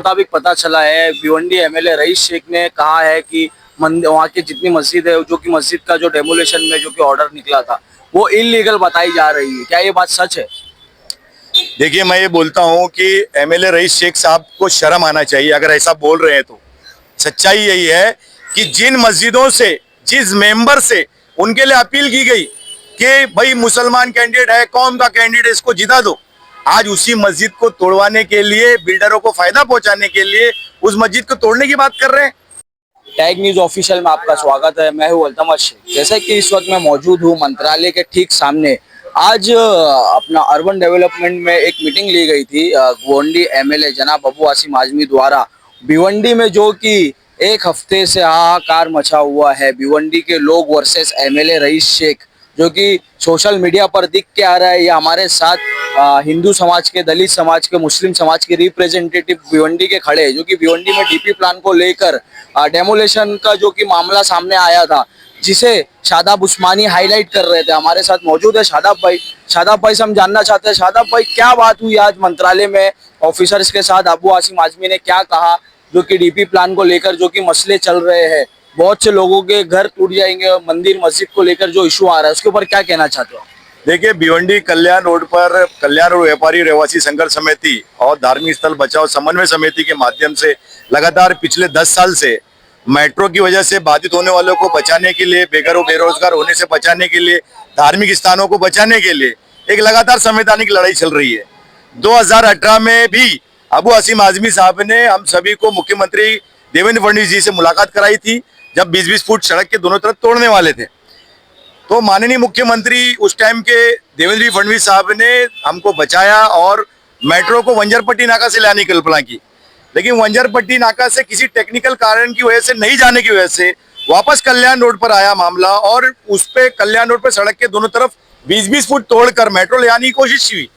मुताबिक पता चला है भिवंडी एमएलए रईस शेख ने कहा है कि वहाँ की जितनी मस्जिद है जो कि मस्जिद का जो डेमोलेशन में जो कि ऑर्डर निकला था वो इलीगल बताई जा रही है। क्या ये बात सच है? देखिए, मैं ये बोलता हूँ कि एमएलए रईस शेख साहब को शर्म आना चाहिए अगर ऐसा बोल रहे हैं तो। सच्चाई यही है कि जिन मस्जिदों से, जिस मेंबर से उनके लिए अपील की गई कि भाई मुसलमान कैंडिडेट है, कौम का कैंडिडेट, इसको जिता दो, आज उसी मस्जिद को तोड़वाने के लिए, बिल्डरों को फायदा पहुंचाने के लिए उस मस्जिद को तोड़ने की बात कर रहे हैं। टैग न्यूज ऑफिशियल में आपका स्वागत है। मैं हूं अल्तमश शेख। जैसे कि इस वक्त मैं मौजूद हूं मंत्रालय के ठीक सामने। आज अपना अर्बन डेवलपमेंट में एक मीटिंग ली गई थी भिवंडी एमएलए जनाब अबू आसिम आजमी द्वारा। भिवंडी में जो कि एक हफ्ते से हाहाकार मचा हुआ है, भिवंडी के लोग वर्सेस एमएलए रईस शेख, जो कि सोशल मीडिया पर दिख के आ रहा है। ये हमारे साथ हिंदू समाज के, दलित समाज के, मुस्लिम समाज के रिप्रेजेंटेटिव भिवंडी के खड़े हैं, जो कि भिवंडी में डीपी प्लान को लेकर डेमोलेशन का जो कि मामला सामने आया था, जिसे शादाब उस्मानी हाईलाइट कर रहे थे। हमारे साथ मौजूद है शादाब भाई। शादाब भाई से हम जानना चाहते हैं, शादाब भाई क्या बात हुई आज मंत्रालय में ऑफिसर्स के साथ? अबू आसिम आजमी ने क्या कहा जो कि डीपी प्लान को लेकर जो कि मसले चल रहे हैं, बहुत से लोगों के घर टूट जाएंगे, मंदिर मस्जिद को लेकर जो इशू आ रहा है उसके ऊपर क्या कहना चाहते हो? देखिए, भिवंडी कल्याण रोड पर कल्याण रोड व्यापारी रहवासी संघर्ष समिति और धार्मिक स्थल बचाओ समन्वय समिति के माध्यम से लगातार पिछले 10 साल से मेट्रो की वजह से बाधित होने वालों को बचाने के लिए, बेघरों बेरोजगार होने से बचाने के लिए, धार्मिक स्थानों को बचाने के लिए एक लगातार संवैधानिक लड़ाई चल रही है। 2018 में भी अबू आसिम आजमी साहब ने हम सभी को मुख्यमंत्री देवेंद्र फडणवीस जी से मुलाकात कराई थी, जब 20-20 फुट सड़क के दोनों तरफ तोड़ने वाले थे। तो माननीय मुख्यमंत्री उस टाइम के देवेंद्र फडणवीस साहब ने हमको बचाया और मेट्रो को वंजरपट्टी नाका से लाने की कल्पना की। लेकिन वंजरपट्टी नाका से किसी टेक्निकल कारण की वजह से नहीं जाने की वजह से वापस कल्याण रोड पर आया मामला, और उस पे कल्याण रोड पर सड़क के दोनों तरफ 20-20 फुट तोड़कर मेट्रो ले आने की कोशिश हुई।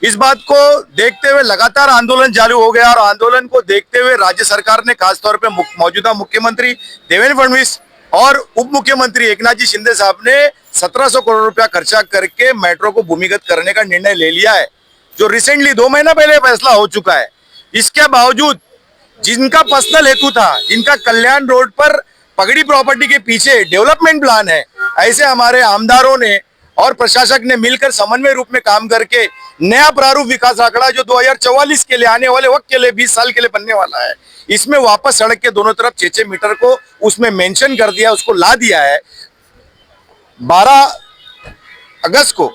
इस बात को देखते हुए लगातार आंदोलन चालू हो गया, और आंदोलन को देखते हुए राज्य सरकार ने खासतौर पर मौजूदा मुख्यमंत्री देवेंद्र फडणवीस और उप मुख्यमंत्री एकनाथ जी शिंदे साहब ने 1700 करोड़ रुपया खर्चा करके मेट्रो को भूमिगत करने का निर्णय ले लिया है, जो रिसेंटली 2 महीना पहले फैसला हो चुका है। इसके बावजूद जिनका पर्सनल हेतु था, जिनका कल्याण रोड पर पगड़ी प्रॉपर्टी के पीछे डेवलपमेंट प्लान है, ऐसे हमारे आमदारों ने और प्रशासक ने मिलकर समन्वय रूप में काम करके नया प्रारूप विकास आंकड़ा जो 2044 के लिए, आने वाले वक्त के लिए, 20 साल के लिए बनने वाला है, इसमें वापस सड़क के दोनों तरफ 6-6 मीटर को उसमें मेंशन कर दिया, उसको ला दिया है। 12 अगस्त को,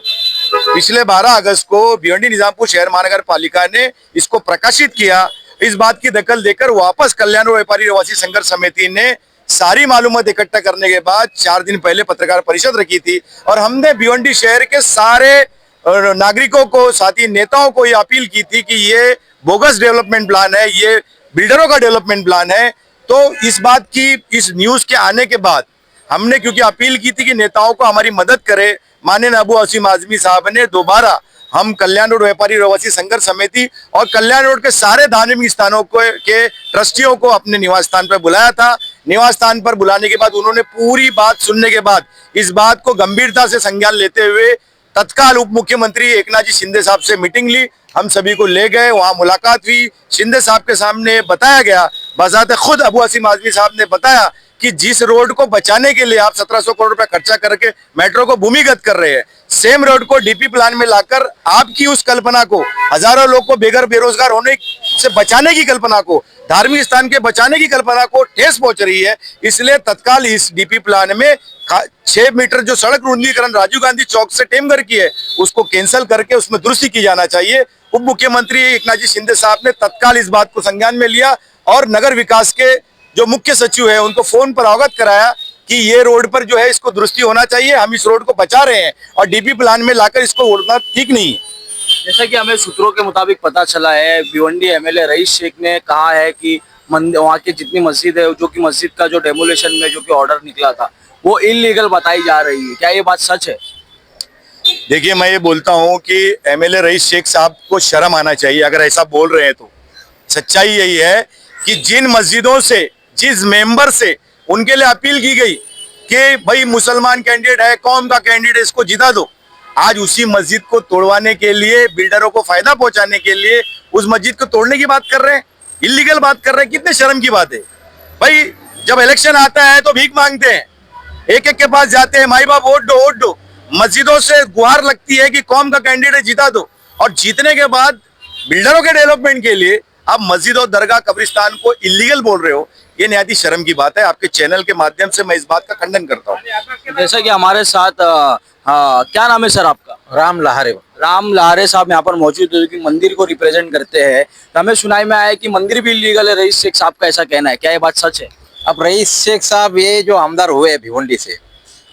पिछले 12 अगस्त को भिवंडी निजामपुर शहर महानगर पालिका ने इसको प्रकाशित किया। इस बात की दखल देकर वापस कल्याण रोड व्यापारी रहवासी संघर्ष समिति ने सारी मालूमात इकट्ठा करने के बाद 4 दिन पहले पत्रकार परिषद रखी थी, और हमने भिवंडी शहर के सारे नागरिकों को, साथ ही नेताओं को ये अपील की थी कि ये बोगस डेवलपमेंट प्लान है, ये बिल्डरों का डेवलपमेंट प्लान है। तो इस बात की, इस न्यूज के आने के बाद हमने क्योंकि अपील की थी कि नेताओं को हमारी मदद करे, माननीय अबू आसिम आजमी साहब ने दोबारा हम कल्याण रोड व्यापारी रहवासी संघर्ष समिति और कल्याण रोड के सारे धार्मिक स्थानों के ट्रस्टियों को अपने निवास स्थान पर बुलाया था। निवास स्थान पर बुलाने के बाद उन्होंने पूरी बात सुनने के बाद इस बात को गंभीरता से संज्ञान लेते हुए तत्काल उप मुख्यमंत्री एकनाथ जी शिंदे साहब से मीटिंग ली। हम सभी को ले गए, वहां मुलाकात हुई, शिंदे साहब के सामने बताया गया, बजाते खुद अबू आसिम आजमी साहब ने बताया कि जिस रोड को बचाने के लिए आप 1700 करोड़ रुपया खर्चा करके मेट्रो को भूमिगत कर रहे हैं, सेम रोड को डीपी प्लान में लाकर आपकी उस कल्पना को, हजारों लोग को बेघर बेरोजगार होने से बचाने की कल्पना को, धार्मिक स्थान के बचाने की कल्पना को ठेस पहुंच रही है। इसलिए तत्काल इस डीपी प्लान में 6 मीटर जो सड़क रुंदीकरण राजीव गांधी चौक से टेमघर की है, उसको कैंसिल करके उसमें दुरुस्ती की जाना चाहिए। उप मुख्यमंत्री एकनाथ जी शिंदे साहब ने तत्काल इस बात को संज्ञान में लिया और नगर विकास के जो मुख्य सचिव है उनको फोन पर अवगत कराया कि ये रोड पर जो है इसको दुरुस्ती होना चाहिए, हम इस रोड को बचा रहे हैं और डीपी प्लान में लाकर इसको उड़ना ठीक नहीं है। जैसा कि हमें सूत्रों के मुताबिक पता चला है, भिवंडी एमएलए रईस शेख ने कहा है कि वहाँ की जितनी मस्जिद है, जो कि मस्जिद का जो डेमोलेशन में जो कि ऑर्डर निकला था वो इलीगल बताई जा रही है। क्या ये बात सच है? देखिए, मैं ये बोलता हूँ कि एमएलए रईस शेख साहब को शर्म आना चाहिए अगर ऐसा बोल रहे हैं तो। सच्चाई यही है कि जिन मस्जिदों से, जिस मेंबर से उनके लिए अपील की गई कि भाई मुसलमान कैंडिडेट है, कौम का कैंडिडेट, इसको जिता दो, आज उसी मस्जिद को तोड़वाने के लिए, बिल्डरों को फायदा पहुंचाने के लिए उस मस्जिद को तोड़ने की बात कर रहे हैं। इलीगल बात कर रहे हैं, कितने शर्म की बात है भाई। जब इलेक्शन आता है तो भीख मांगते हैं, एक एक के पास जाते हैं, माई बाप वोट दो वोट दो। मस्जिदों से गुहार लगती है कि कौम का कैंडिडेट जीता दो, और जीतने के बाद बिल्डरों के डेवलपमेंट के लिए आप मस्जिद और दरगाह कब्रिस्तान को इलीगल बोल रहे हो। ये निहायत ही शर्म की बात है। आपके चैनल के माध्यम से मैं इस बात का खंडन करता हूँ। जैसा कि हमारे साथ क्या नाम है सर आपका? राम लहारे। राम लारे साहब यहाँ पर मौजूद है, जो कि मंदिर को रिप्रेजेंट करते हैं। तो हमें सुनाई में आया है कि मंदिर भी इलीगल है। रईस शेख साहब का ऐसा कहना है, क्या ये बात सच है? अब रईस शेख साहब ये जो आमदार हुए हैं भिवंडी से,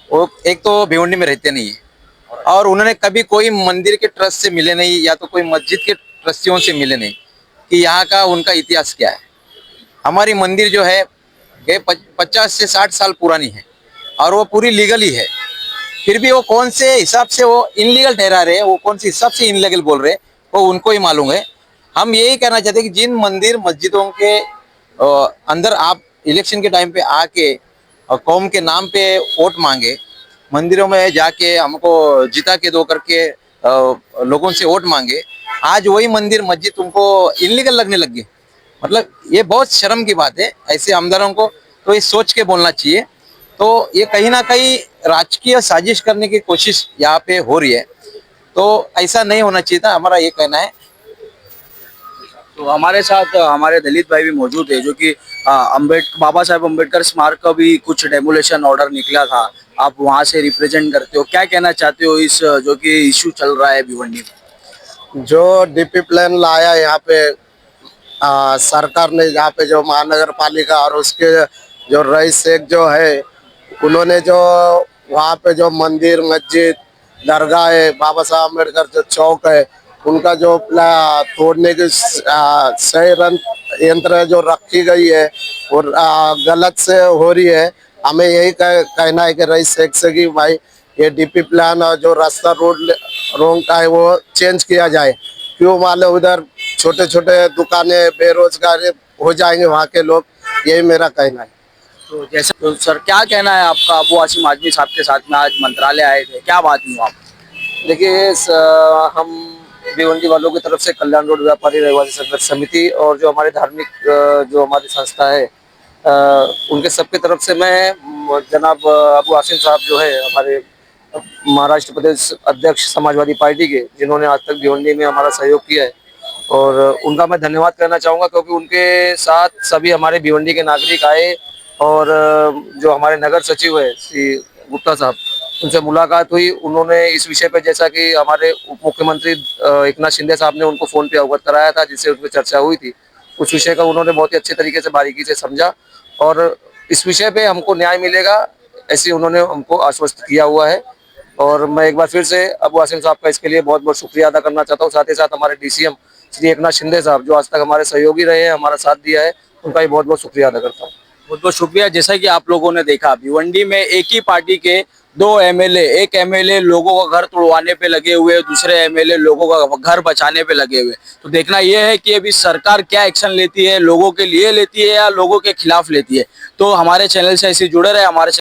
वो एक तो भिवंडी में रहते नहीं है और उन्होंने कभी कोई मंदिर के ट्रस्ट से मिले नहीं या तो कोई मस्जिद के ट्रस्टियों से मिले नहीं कि यहाँ का उनका इतिहास क्या है। हमारी मंदिर जो है ये 50 से 60 साल पुरानी है और वो पूरी लीगल ही है। फिर भी वो कौन से हिसाब से वो इनलीगल ठहरा रहे हैं, वो कौन से हिसाब से इनलीगल बोल रहे हैं, वो उनको ही मालूम है। हम यही कहना चाहते हैं कि जिन मंदिर मस्जिदों के अंदर आप इलेक्शन के टाइम पे आके कौम के नाम पे वोट मांगे, मंदिरों में जाके हमको जिता के दो करके लोगों से वोट मांगे, आज वही मंदिर मस्जिद तुमको इनलीगल लगने लग गए। मतलब ये बहुत शर्म की बात है। ऐसे आमदारों को तो ये सोच के बोलना चाहिए। तो ये कहीं ना कहीं राजकीय साजिश करने की कोशिश यहाँ पे हो रही है, तो ऐसा नहीं होना चाहिए था, हमारा ये कहना है। तो हमारे साथ हमारे दलित भाई भी मौजूद है, जो कि बाबा साहेब अम्बेडकर स्मारक का भी कुछ डेमोलेशन ऑर्डर निकला था, आप वहां से रिप्रेजेंट करते हो, क्या कहना चाहते हो इस जो कि इश्यू चल रहा है भिवंडी में? जो डीपी प्लान लाया यहाँ पे सरकार ने, यहाँ पे जो महानगर पालिका और उसके जो रईस शेख जो है, उन्होंने जो वहाँ पे जो मंदिर मस्जिद दरगाह है, बाबा साहब अम्बेडकर जो चौक है, उनका जो तोड़ने की सही यंत्र जो रखी गई है और गलत से हो रही है। हमें यही कहना है कि रईस शेख से कि भाई ये डीपी प्लान और जो रास्ता रोड का है वो चेंज किया जाए। क्यों माले उधर छोटे छोटे दुकानें बेरोजगार हो जाएंगे वहाँ के लोग, यही मेरा कहना है। तो जैसे तो सर क्या कहना है आपका? अबू आसिम आजमी साहब के साथ में आज मंत्रालय आए थे, क्या बात हुई आप? देखिए हम भिवंडी वालों की तरफ से कल्याण रोड व्यापारी रहवासी संघर्ष समिति और जो हमारे धार्मिक जो हमारी संस्था है उनके सबके तरफ से मैं जनाब अबू आसिम साहब जो है हमारे महाराष्ट्र प्रदेश अध्यक्ष समाजवादी पार्टी के, जिन्होंने आज तक भिवंडी में हमारा सहयोग किया है, और उनका मैं धन्यवाद करना चाहूँगा, क्योंकि उनके साथ सभी हमारे भिवंडी के नागरिक आए और जो हमारे नगर सचिव है श्री गुप्ता साहब, उनसे मुलाकात हुई। उन्होंने इस विषय पर, जैसा कि हमारे उप मुख्यमंत्री एकनाथ शिंदे साहब ने उनको फ़ोन पे अवगत कराया था, जिससे उस पर चर्चा हुई थी, उस विषय का उन्होंने बहुत ही अच्छे तरीके से बारीकी से समझा और इस विषय पे हमको न्याय मिलेगा ऐसे उन्होंने हमको आश्वस्त किया हुआ है। और मैं एक बार फिर से अबू आसिम साहब का इसके लिए बहुत बहुत शुक्रिया अदा करना चाहता हूँ। साथ ही साथ हमारे DCM श्री एकनाथ शिंदे साहब, जो आज तक हमारे सहयोगी रहे हैं, हमारा साथ दिया है, उनका भी बहुत बहुत शुक्रिया अदा करता हूँ। बहुत बहुत शुक्रिया। जैसा कि आप लोगों ने देखा, भिवंडी में एक ही पार्टी के 2 MLA, एक MLA लोगों का घर तोड़वाने पे लगे हुए, दूसरे MLA लोगों का घर बचाने पे लगे हुए। तो देखना यह है कि अभी सरकार क्या एक्शन लेती है, लोगों के लिए लेती है या लोगों के खिलाफ लेती है। तो हमारे चैनल से ऐसे जुड़े रहे, हमारे